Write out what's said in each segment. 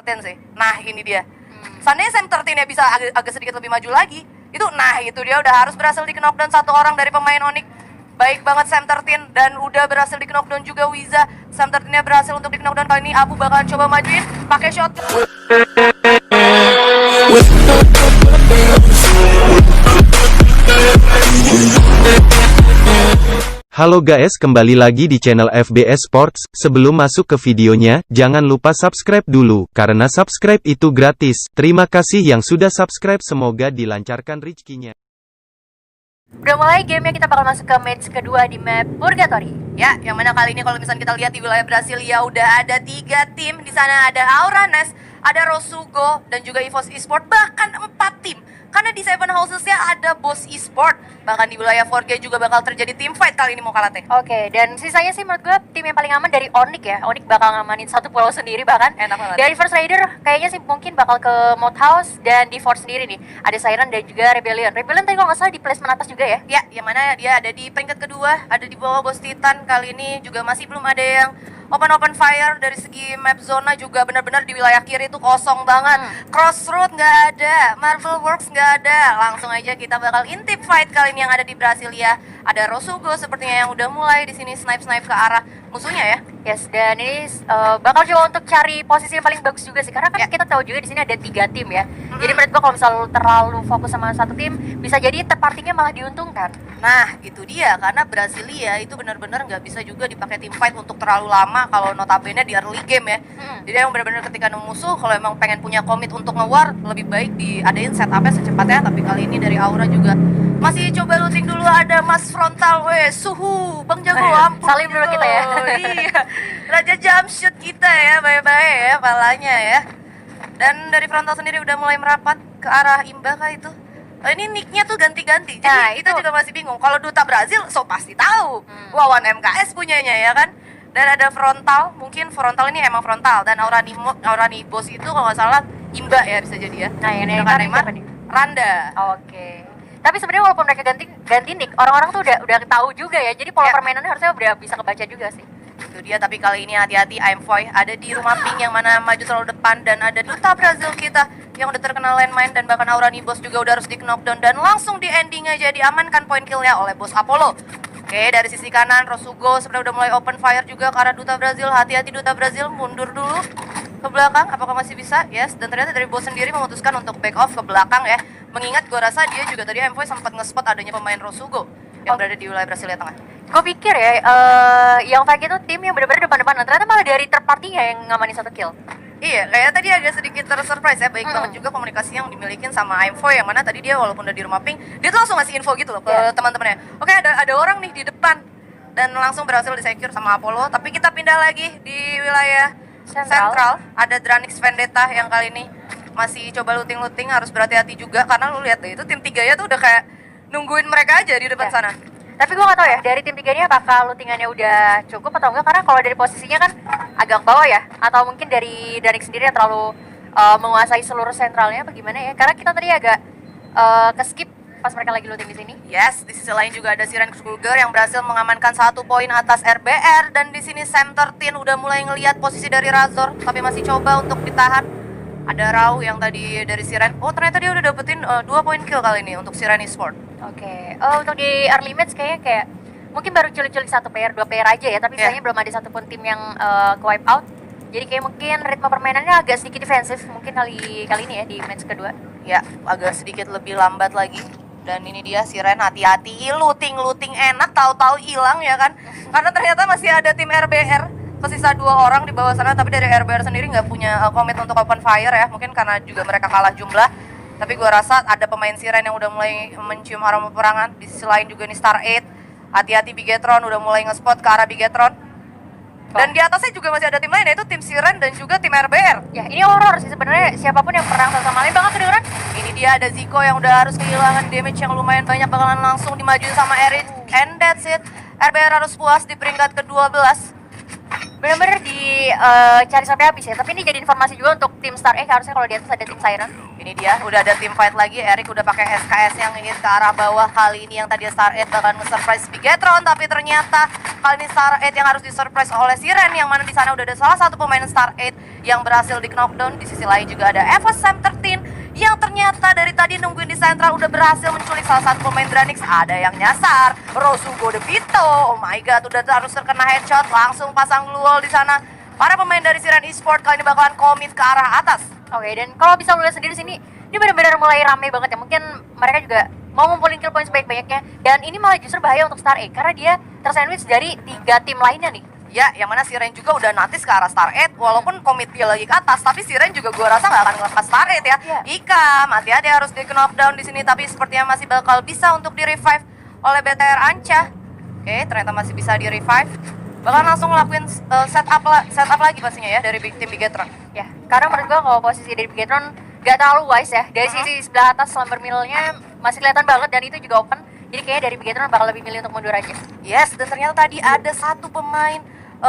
sih. Nah ini dia. Seandainya Sam 13 bisa agak sedikit lebih maju lagi, itu dia udah harus berhasil di knockdown satu orang dari pemain Onyx. Baik banget Sam 13 dan udah berhasil di knockdown juga Wiza. Sam 13-nya berhasil untuk di knockdown. Kali ini Abu bakalan coba majuin pakai shotgun. Halo guys, kembali lagi di channel FBS Sports. Sebelum masuk ke videonya, jangan lupa subscribe dulu, karena subscribe itu gratis. Terima kasih yang sudah subscribe, semoga dilancarkan rezekinya. Udah mulai gamenya, kita bakal masuk ke match kedua di map Purgatory. Ya, yang mana kali ini kalau misalnya kita lihat di wilayah Brasilia udah ada 3 tim. Di sana ada Auranes, ada Rosugo, dan juga EVOS Esport, bahkan 4 tim. Karena di Seven Houses-nya ada Boss Esport. Bahkan di wilayah 4G juga bakal terjadi team fight kali ini mau kalah teh. Oke, dan sisanya sih menurut gue tim yang paling aman dari Onyx ya. Onyx bakal ngamanin satu pulau sendiri bahkan. Enak banget. Dari First Raider kayaknya sih mungkin bakal ke Moat House dan di Force sendiri nih. Ada Siren dan juga Rebellion. Rebellion tadi kalau nggak salah di placement atas juga ya. Ya, yang mana dia ada di peringkat kedua, ada di bawah Boss Titan. Kali ini juga masih belum ada yang open fire. Dari segi map zona juga benar-benar di wilayah kiri itu kosong banget. Crossroad nggak ada, Marvel Works nggak ada. Langsung aja kita bakal intip fight kali ini yang ada di Brasilia. Ada Rosugo sepertinya yang udah mulai di sini snipe ke arah musuhnya ya. Yes, dan ini bakal coba untuk cari posisi yang paling bagus juga sih, karena kan kita tahu juga di sini ada 3 tim ya. Jadi menurut gua kalau misalnya lu terlalu fokus sama satu tim, bisa jadi terpartinya malah diuntungkan. Nah, itu dia, karena Brasilia itu benar-benar nggak bisa juga dipakai team fight untuk terlalu lama kalau notabene di early game ya. Jadi yang benar-benar ketika nemu musuh, kalau emang pengen punya komit untuk nge-war, lebih baik diadain setupnya secepatnya. Tapi kali ini dari Aura juga masih coba looting dulu. Ada Mas Frontal, suhu, Bang Jago, ampun. Salim dulu kita ya. Iya, Raja jump shoot kita ya, bye-bye ya, palanya ya. Dan dari Frontal sendiri udah mulai merapat ke arah Imba kah itu? Ini nicknya tuh ganti-ganti, jadi Nah, kita itu juga masih bingung. Kalau Duta Brazil, so pasti tahu. Wawan MKS punyanya ya kan. Dan ada Frontal, mungkin Frontal ini emang Frontal. Dan Aurani Boss itu kalau nggak salah Imba ya bisa jadi ya. Nah, yang Sedangkan Neymar Neymar, Randa. Oke. Tapi sebenarnya walaupun mereka ganti nick, orang-orang tuh udah tahu juga ya. Jadi pola Ya. permainannya harusnya udah bisa kebaca juga sih. Itu dia, tapi kali ini hati-hati. I'm Foy ada di rumah pink yang mana maju selalu depan. Dan ada Duta Brazil kita yang udah terkenal landmine. Dan bahkan Aurani Boss juga udah harus di knockdown. Dan langsung di ending aja diamankan poin killnya oleh Boss Apollo. Oke, dari sisi kanan Rosugo sebenarnya udah mulai open fire juga ke arah Duta Brazil. Hati-hati Duta Brazil, mundur dulu ke belakang. Apakah masih bisa? Yes, dan ternyata dari Boss sendiri memutuskan untuk back off ke belakang ya. Mengingat gua rasa dia juga tadi M-Foy sempat nge-spot adanya pemain Rosugo yang berada di wilayah Brasilia Tengah. Gue pikir ya, yang Fake itu tim yang benar-benar depan-depan. Ternyata malah dari third party ya yang ngamanin satu kill. Iya, kayaknya tadi agak sedikit tersurprise ya. Baik banget juga komunikasi yang dimiliki sama M-Foy, yang mana tadi dia walaupun udah di rumah pink, dia tuh langsung ngasih info gitu loh ke teman-temannya. Oke, ada orang nih di depan. Dan langsung berhasil di-secure sama Apollo. Tapi kita pindah lagi di wilayah Central. Ada Dranix Vendetta yang kali ini masih coba looting-looting. Harus berhati-hati juga karena lu lihat deh, itu tim 3-nya tuh udah kayak nungguin mereka aja di depan sana. Tapi gue gak tahu ya, dari tim 3 ini apakah lootingannya udah cukup atau enggak. Karena kalau dari posisinya kan agak bawah ya. Atau mungkin dari Dranix sendiri yang terlalu menguasai seluruh sentralnya apa gimana ya. Karena kita tadi agak ke-skip pas mereka lagi looting di sini. Yes, di sisi lain juga ada Siren Kruger yang berhasil mengamankan 1 poin atas RBR. Dan di sini Sam 13 udah mulai ngelihat posisi dari Razor, tapi masih coba untuk ditahan. Ada Rau yang tadi dari Siren. Oh, ternyata dia udah dapetin 2 poin kill kali ini untuk Siren Esport. Oke. Untuk di early match kayaknya kayak mungkin baru culik-culik 1 player, 2 player aja ya. Tapi sayangnya belum ada satupun tim yang ke wipe out. Jadi kayak mungkin ritme permainannya agak sedikit defensif mungkin kali ini ya di match kedua. Ya, agak sedikit lebih lambat lagi. Dan ini dia Siren, hati-hati, looting enak, tahu-tahu hilang ya kan. Karena ternyata masih ada tim RBR, kesisa 2 orang di bawah sana. Tapi dari RBR sendiri nggak punya komit untuk open fire ya. Mungkin karena juga mereka kalah jumlah. Tapi gue rasa ada pemain Siren yang udah mulai mencium aroma peperangan. Di sisi lain juga nih Star 8. Hati-hati Bigetron udah mulai nge-spot ke arah Bigetron. Dan di atasnya juga masih ada tim lain, yaitu tim Siren dan juga tim RBR. Ya, ini horror sih sebenarnya, siapapun yang perang sama lain banget kedengeran. Ini dia ada Zico yang udah harus kehilangan damage yang lumayan banyak, bakalan langsung dimajuin sama Eric. And that's it. RBR harus puas di peringkat ke-12. Bener-bener cari sampai habis ya. Tapi ini jadi informasi juga untuk tim Star X, harusnya kalau di atas ada tim Siren. Ini dia, udah ada tim fight lagi. Eric udah pakai SKS yang ingin ke arah bawah. Kali ini yang tadi Star 8 bakal nge-surprise Bigetron, tapi ternyata kali ini Star 8 yang harus disurprise oleh Siren, yang mana di sana udah ada salah satu pemain Star 8 yang berhasil di knockdown. Di sisi lain juga ada EVOS Sam13 yang ternyata dari tadi nungguin di sentral udah berhasil menculik salah satu pemain Dranix. Ada yang nyasar, Rosugo De Vito. Oh my god, udah harus terkena headshot, langsung pasang glue wall di sana. Para pemain dari Siren Esports kali ini bakalan komit ke arah atas. Oke, dan kalau bisa lu lihat sendiri sini, ini benar-benar mulai rame banget ya. Mungkin mereka juga mau ngumpulin kill points sebanyak-banyaknya. Dan ini malah justru bahaya untuk Star 8 karena dia tersandwich dari 3 tim lainnya nih. Ya, yang mana Siren juga udah natis ke arah Star 8, walaupun komit dia lagi ke atas, tapi Siren juga gua rasa nggak akan ngelepas Star 8 ya. Ika, hati-hati harus di knockdown di sini, tapi sepertinya masih bakal bisa untuk di revive oleh BTR Anca. Oke, ternyata masih bisa di revive. Bakal langsung ngelakuin setup lagi pastinya ya dari tim Bigetron. Ya, karena menurut gua kalau posisi dari Bigetron gak terlalu wise ya. Dari sisi sebelah atas Slumber Mill-nya masih kelihatan banget dan itu juga open. Jadi kayaknya dari Bigetron bakal lebih milih untuk mundur aja. Yes, dan ternyata tadi ada satu pemain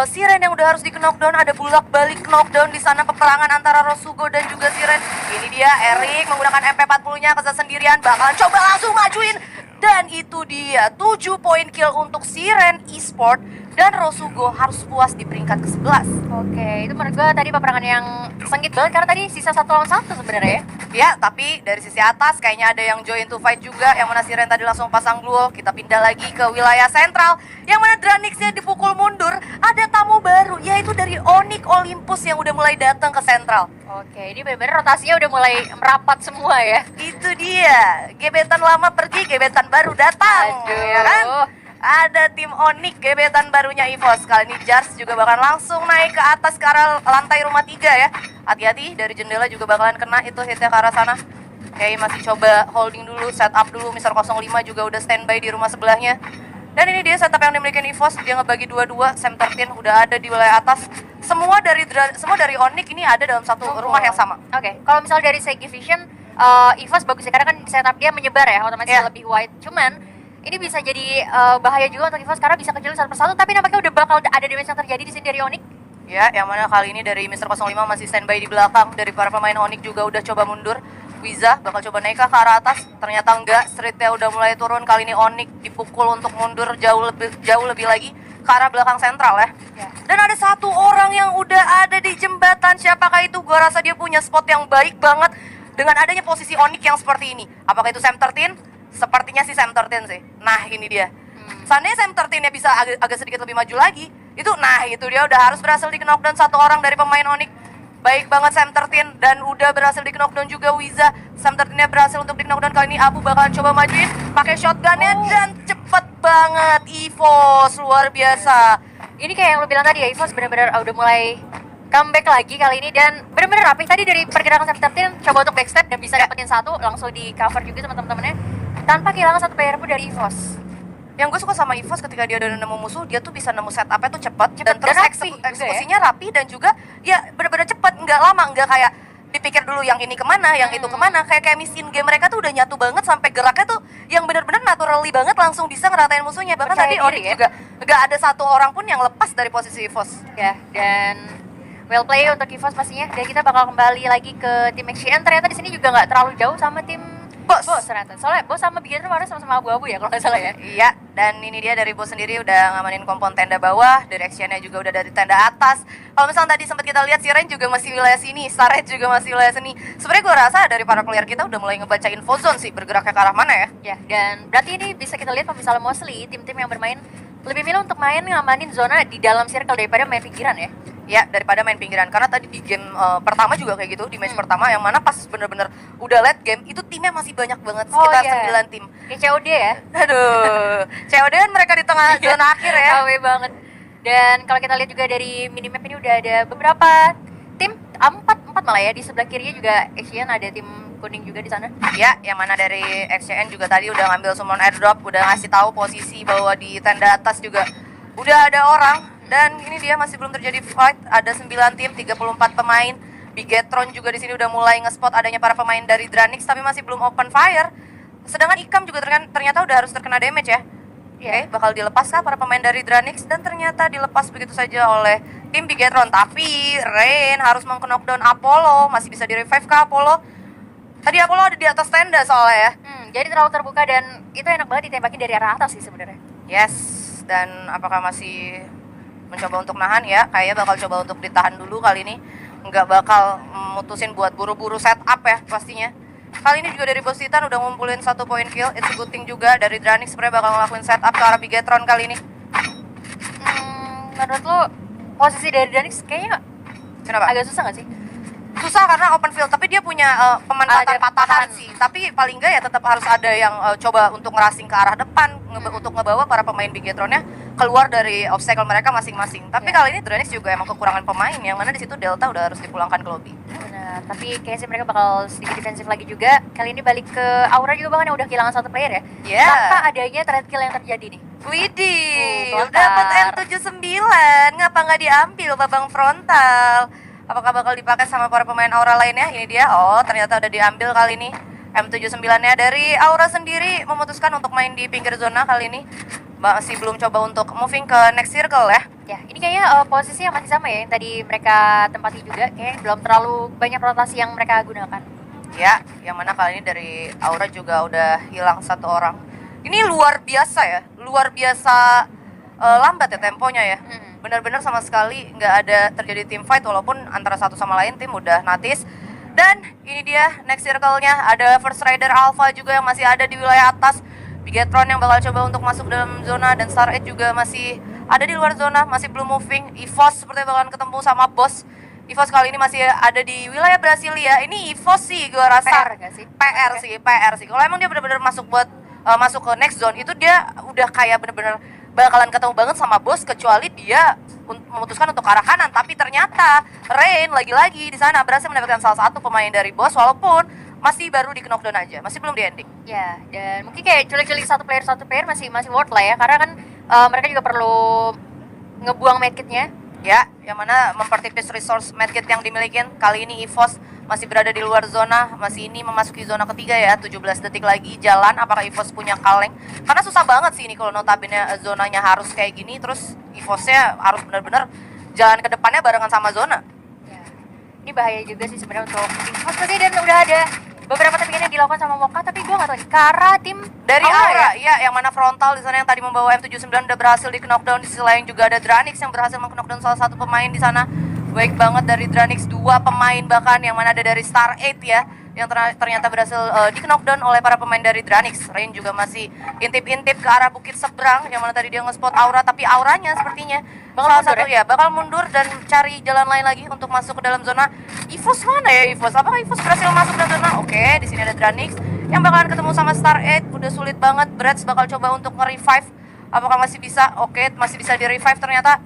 Siren yang udah harus di knockdown. Ada bulak balik knockdown di sana, peperangan antara Rosugo dan juga Siren. Ini dia Erik menggunakan MP40-nya kesa sendirian, bakalan coba langsung majuin. Dan itu dia 7 poin kill untuk Siren Esports. Dan Rosugo harus puas di peringkat ke-11. Oke, itu menurut gua tadi peperangan yang sengit banget karena tadi sisa 1 lawan 1 sebenarnya ya. Ya, tapi dari sisi atas kayaknya ada yang join to fight juga. Yang mana Siren tadi langsung pasang glue. Kita pindah lagi ke wilayah sentral. Yang mana Dranixnya dipukul mundur. Ada tamu baru, yaitu dari Onyx Olympus yang udah mulai datang ke sentral. Oke, ini benar-benar rotasinya udah mulai merapat semua ya. Itu dia, gebetan lama pergi, gebetan baru datang. Aduh. Ya kan? Ada tim Onyx, gebetan barunya EVOS. Kali ini Jars juga bakalan langsung naik ke atas ke arah lantai rumah 3 ya. Hati-hati, dari jendela juga bakalan kena itu hitnya ke arah sana. Oke, masih coba holding dulu, setup dulu. Mr. 05 juga udah standby di rumah sebelahnya. Dan ini dia setup yang dimiliki EVOS. Dia ngebagi 2-2, Sam13 udah ada di wilayah atas. Semua dari Onyx ini ada dalam satu rumah yang sama. Oke, kalau misal dari segi vision, EVOS bagus ya karena kan setup dia menyebar ya, otomatis lebih wide. Cuman ini bisa jadi bahaya juga untuk EVOS karena bisa kecil satu persatu, tapi nampaknya udah bakal ada damage yang terjadi di sini dari Onyx. Ya, yang mana kali ini dari Mr. 05 masih standby di belakang. Dari para pemain Onyx juga udah coba mundur. Wiza bakal coba naik ke arah atas, ternyata enggak, streetnya udah mulai turun. Kali ini Onyx dipukul untuk mundur jauh lebih lagi ke arah belakang sentral ya. Dan ada satu orang yang udah ada di jembatan. Siapakah itu? Gua rasa dia punya spot yang baik banget dengan adanya posisi Onyx yang seperti ini. Apakah itu Sam13? Sepertinya sih Sam13 sih. Nah, ini dia. Seandainya Sam13-nya bisa agak sedikit lebih maju lagi, itu dia udah harus berhasil di knockdown satu orang dari pemain Onyx. Baik banget Sam13 dan udah berhasil di knockdown juga Wiza. Sam13-nya berhasil untuk di knockdown. Kali ini Abu bakalan coba majuin pakai shotgunnya dan cepet banget EVOS, luar biasa. Ini kayak yang lu bilang tadi ya, EVOS benar-benar udah mulai comeback lagi kali ini dan benar-benar rapih. Tadi dari pergerakan Sam13 coba untuk backstep dan bisa dapetin satu, langsung di cover juga sama teman-temannya tanpa kehilangan satu player pun dari EVOS. Yang gue suka sama EVOS ketika dia udah nemu musuh, dia tuh bisa nemu setupnya tuh cepat dan terus rapi, eksekusinya rapi dan juga ya benar-benar cepat, nggak lama, nggak kayak dipikir dulu yang ini kemana, yang itu kemana. Kayak miss in game mereka tuh udah nyatu banget sampai geraknya tuh yang benar-benar naturally banget, langsung bisa ngeratain musuhnya. Bahkan tadi Onyx juga nggak ada satu orang pun yang lepas dari posisi EVOS. Ya, dan well play untuk EVOS pastinya. Dan kita bakal kembali lagi ke tim XCN. Ternyata di sini juga nggak terlalu jauh sama tim Bos ternyata. Soalnya Bos sama Bigetron warna sama-sama abu-abu ya kalau nggak salah ya. Iya, dan ini dia dari Bos sendiri udah ngamanin kompon tenda bawah, dari Action-nya juga udah dari tenda atas. Kalau misalnya tadi sempat kita lihat Siren juga masih wilayah sini, Starred juga masih wilayah sini. Sebenarnya gue rasa dari para player kita udah mulai ngebaca info zone sih, bergeraknya ke arah mana ya. Ya, dan berarti ini bisa kita lihat kalau misalnya mostly tim-tim yang bermain lebih milih untuk main ngamanin zona di dalam circle daripada main pinggiran ya. Ya, daripada main pinggiran. Karena tadi di game pertama juga kayak gitu, di match pertama yang mana pas bener-bener udah late game, itu timnya masih banyak banget, sekitar 9 tim. Kayak COD ya? Aduh, COD kan mereka di tengah zona akhir ya. KW banget. Dan kalau kita lihat juga dari minimap ini udah ada beberapa tim, 4 malah ya, di sebelah kirinya juga Action ada tim kuning juga di sana. Ya, yang mana dari XCN juga tadi udah ngambil summon airdrop, udah ngasih tahu posisi bahwa di tenda atas juga udah ada orang. Dan ini dia masih belum terjadi fight, ada 9 tim, 34 pemain. Bigetron juga di sini udah mulai nge-spot adanya para pemain dari Dranix, tapi masih belum open fire. Sedangkan Ikam juga ternyata udah harus terkena damage ya. Oke, bakal dilepas kah para pemain dari Dranix? Dan ternyata dilepas begitu saja oleh tim Bigetron. Tapi Rain harus meng-knockdown Apollo, masih bisa di-revive kah Apollo? Tadi Apollo ada di atas tenda soalnya ya. Jadi terlalu terbuka dan itu enak banget ditembakin dari arah atas sih sebenarnya. Yes, dan apakah masih mencoba untuk nahan ya? Kayaknya bakal coba untuk ditahan dulu kali ini. nggak bakal mutusin buat buru-buru setup ya pastinya. Kali ini juga dari Boss Titan udah ngumpulin 1 poin kill. It's a good thing juga dari Dranix sebenarnya bakal ngelakuin setup ke arah Bigetron kali ini. Menurut lo posisi dari Dranix kayaknya Kenapa? agak susah nggak sih? Susah karena open field, tapi dia punya pemanfaatan Ada patahan patahan. sih. Tapi paling nggak ya tetap harus ada yang coba untuk ngerasing ke arah depan, untuk ngebawa para pemain Bigetronnya keluar dari obstacle mereka masing-masing. Tapi Ya. kali ini Dranix juga emang kekurangan pemain, yang mana di situ Delta udah harus dipulangkan ke lobby. Benar, tapi kayaknya sih mereka bakal sedikit defensif lagi juga. Kali ini balik ke Aura juga bahkan yang udah kehilangan 1 player ya. Ya. Tanpa adanya trade kill yang terjadi nih. Widih, Tuh, dapat pelontar. M79, ngapa nggak diambil babang frontal? Apakah bakal dipakai sama para pemain Aura lainnya? Ini dia, oh ternyata udah diambil kali ini. M79-nya dari Aura sendiri memutuskan untuk main di pinggir zona kali ini. Masih belum coba untuk moving ke next circle ya. Ya, ini kayaknya posisinya masih sama ya yang tadi mereka tempati juga. Kayaknya belum terlalu banyak rotasi yang mereka gunakan. Ya, yang mana kali ini dari Aura juga udah hilang 1 orang. Ini luar biasa ya, luar biasa lambat ya temponya ya. Benar-benar sama sekali nggak ada terjadi team fight walaupun antara satu sama lain tim udah natis. Dan ini dia next circle-nya, ada First Rider Alpha juga yang masih ada di wilayah atas. Bigetron yang bakal coba untuk masuk dalam zona dan Star Edge juga masih ada di luar zona, masih belum moving. EVOS sepertinya bakalan ketemu sama Boss. EVOS kali ini masih ada di wilayah Brasilia. Ini EVOS sih gue rasa PR nggak sih? PR sih. Kalau emang dia benar-benar masuk buat masuk ke next zone itu dia udah kayak bener-bener bakalan ketemu banget sama Boss, kecuali dia memutuskan untuk ke arah kanan. Tapi ternyata Rain lagi-lagi di sana berhasil mendapatkan salah satu pemain dari Boss walaupun masih baru di knockdown aja, masih belum di ending. Ya, dan mungkin kayak culik-culik satu player masih worth lah ya, karena kan mereka juga perlu ngebuang medkitnya. Ya, yang mana mempertipis resource medkit yang dimiliki. Kali ini EVOS masih berada di luar zona, masih ini memasuki zona ketiga ya, 17 detik lagi jalan. Apakah EVOS punya kaleng? Karena susah banget sih ini kalau notabene zonanya harus kayak gini, terus EVOS-nya harus benar-benar jalan ke depannya barengan sama zona. Ya, ini bahaya juga sih sebenarnya untuk EVOS pasti, dan udah ada beberapa tapping yang dilakukan sama Mocha, tapi gue nggak tahu nih Kara tim Dari Aura Aura, ya, yang mana frontal di sana yang tadi membawa M79 udah berhasil di knockdown. Di sisi lain juga ada Dranix yang berhasil meng-knockdown salah satu pemain di sana. Baik banget dari Dranix, 2 pemain bahkan, yang mana ada dari Star 8 ya, yang ternyata berhasil di knockdown oleh para pemain dari Dranix. Rain juga masih intip-intip ke arah bukit seberang, yang mana tadi dia nge-spot Aura, tapi Auranya sepertinya bakal mundur dan cari jalan lain lagi untuk masuk ke dalam zona. EVOS mana ya EVOS? Apakah EVOS berhasil masuk dalam zona? Oke, di sini ada Dranix yang bakalan ketemu sama Star 8. Udah sulit banget. Brads bakal coba untuk nge-revive. Apakah masih bisa? Oke, masih bisa di-revive ternyata.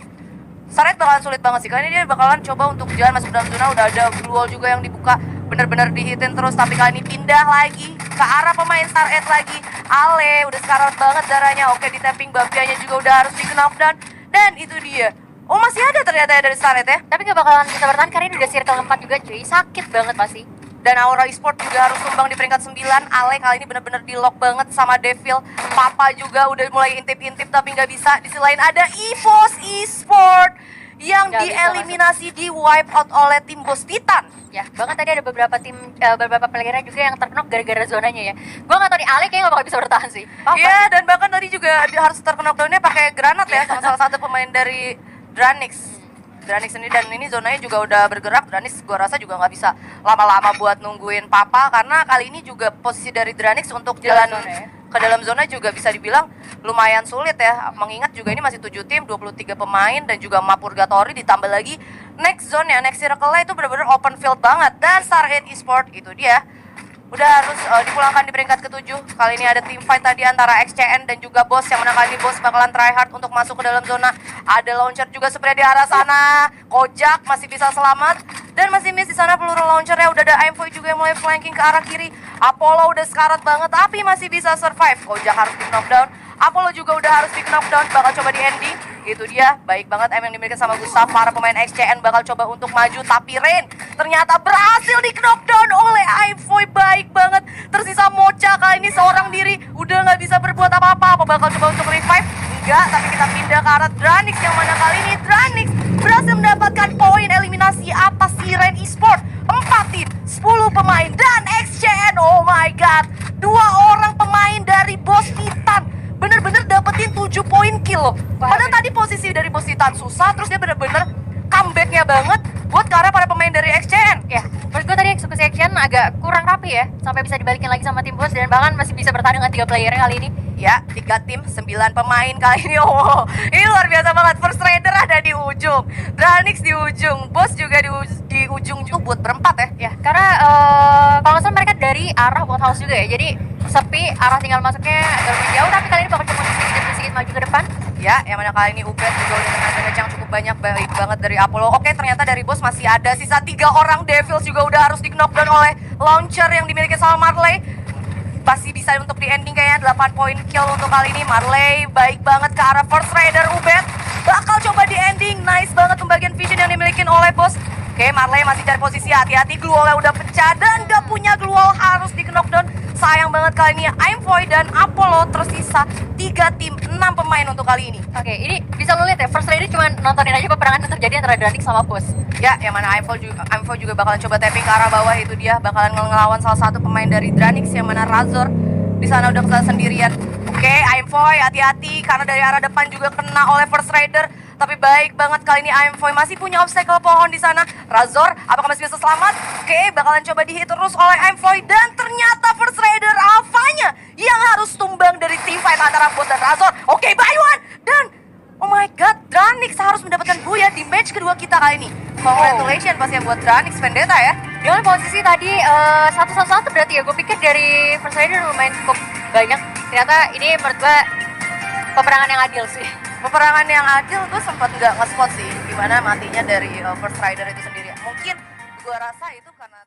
Star 8 bakalan sulit banget sih. Kali ini dia bakalan coba untuk jalan masuk dalam zona. Udah ada blue wall juga yang dibuka. Bener-bener dihitin terus, tapi kali ini pindah lagi ke arah pemain Star 8 lagi. Ale, udah sekarat banget darahnya. Oke, di tapping Babianya juga udah harus di knockdown. Dan itu dia. Oh, masih ada ternyata ya dari Star 8 ya. tapi nggak bakalan bisa bertahan karena ini udah circle 4 juga cuy, sakit banget pasti. Dan Aura Esport juga harus tumbang di peringkat 9. Ale kali ini bener-bener di lock banget sama Devil. Papa juga udah mulai intip-intip tapi nggak bisa. Di sisi lain ada EVOS Esport yang Nggak bisa dieliminasi, di wipe out oleh tim Boss Titan. Ya, bahkan tadi ada beberapa tim, beberapa playernya juga yang terkena gara-gara zonanya ya. Gua nggak tahu nih, Ale kayaknya nggak bakal bisa bertahan sih. Papa. Iya, dan bahkan tadi juga dia harus terkena knockdown-nya pakai granat ya, sama salah satu pemain dari Dranix. Dranix sendiri, dan ini zonanya juga udah bergerak. Dranix gua rasa juga nggak bisa lama-lama buat nungguin Papa, karena kali ini juga posisi dari Dranix untuk jalan zona ya. ke dalam zona juga bisa dibilang lumayan sulit ya. Mengingat juga ini masih 7 tim, 23 pemain, dan juga map purgatory ditambah lagi next zone ya, next circle-nya itu benar-benar open field banget. Dan Star 8 Esport itu dia udah harus dipulangkan di peringkat ke-7. Kali ini ada team fight tadi antara XCN dan juga Boss, yang mana kali ini Boss bakalan try hard untuk masuk ke dalam zona. Ada launcher juga sebenarnya di arah sana. Kojak masih bisa selamat dan masih miss di sana peluru launchernya. Udah ada M4 juga yang mulai flanking ke arah kiri. Apollo udah sekarat banget tapi masih bisa survive. Kojak harus di knockdown. Apollo juga udah harus di knockdown, bakal coba di ending. Itu dia, baik banget M yang dimiliki sama Gustav. Para pemain XCN bakal coba untuk maju, tapi Rain ternyata berhasil di knockdown oleh Ivoy. Baik banget, tersisa Mocha kali ini seorang diri, udah nggak bisa berbuat apa-apa. Apa bakal coba untuk revive? Enggak, tapi kita pindah ke arah Dranix, yang mana kali ini Dranix berhasil mendapatkan poin eliminasi atas si Rain Esport. 4 tim, 10 pemain, dan XCN, oh my god, 2 orang pemain dari Boss Titan bener-bener dapetin 7 poin kill loh. Padahal tadi posisi dari Boss Titan susah, terus dia bener-bener comebacknya banget buat ke arah para pemain pemain dari XCN. Ya, menurut gue tadi eksekusi action agak kurang rapi ya, sampai bisa dibalikin lagi sama tim bos dan bahkan masih bisa bertanding dengan 3 player kali ini. Ya, 3 tim, 9 pemain kali ini. Oh, ini luar biasa banget. First Raider ada di ujung, Dranix di ujung, Bos juga di ujung juga buat berempat ya. Ya, karena kalau nggak salah mereka dari arah Boat House juga ya, jadi sepi, arah tinggal masuknya agak lebih jauh, tapi kali ini bakal cuma sedikit maju ke depan. Ya, yang mana kali ini Ubed juga udah dengan damage yang cukup banyak, baik banget dari Apollo. Oke, ternyata dari Bos masih ada sisa 3 orang. Devils juga udah harus di knockdown oleh launcher yang dimiliki sama Marley. Pasti bisa untuk di ending kayaknya 8 poin kill untuk kali ini. Marley baik banget ke arah First Raider. Ubed bakal coba di ending. Nice banget pembagian vision yang dimiliki oleh Bos. Oke, Marley masih cari posisi, hati-hati, glue wall udah pecah dan gak punya glue wall, harus di knockdown. Sayang banget kali ini Aimfoy dan Apollo tersisa 3 tim, 6 pemain untuk kali ini. Oke, ini bisa lo lihat ya, First Lady cuma nontonin aja peperangan yang terjadi antara Dranix sama Bos. Ya, yang mana Aimfoy juga bakalan coba tapping ke arah bawah, itu dia bakalan ngelawan salah satu pemain dari Dranix yang mana Razor di sana udah kesana sendirian. Oke, Aimfoy hati-hati karena dari arah depan juga kena oleh First Raider. Tapi baik banget kali ini Aimfoy masih punya obstacle pohon di sana. Razor, apakah masih bisa selamat? Oke, bakalan coba dihit terus oleh Aimfoy dan ternyata First Raider Alphanya yang harus tumbang dari team fight antara Bot dan Razor. Oke, by one dan oh my god, Dranix harus mendapatkan buya di match kedua kita kali ini. Congratulations pasti buat Dranix Vendetta ya. Dengan posisi tadi 1-1 berarti ya, gue pikir dari First Raider lumayan cukup banyak. Ternyata ini menurut gue peperangan yang adil sih. Peperangan yang adil, gue sempat nggak nge-spot sih gimana matinya dari First Rider itu sendiri. Mungkin gue rasa itu karena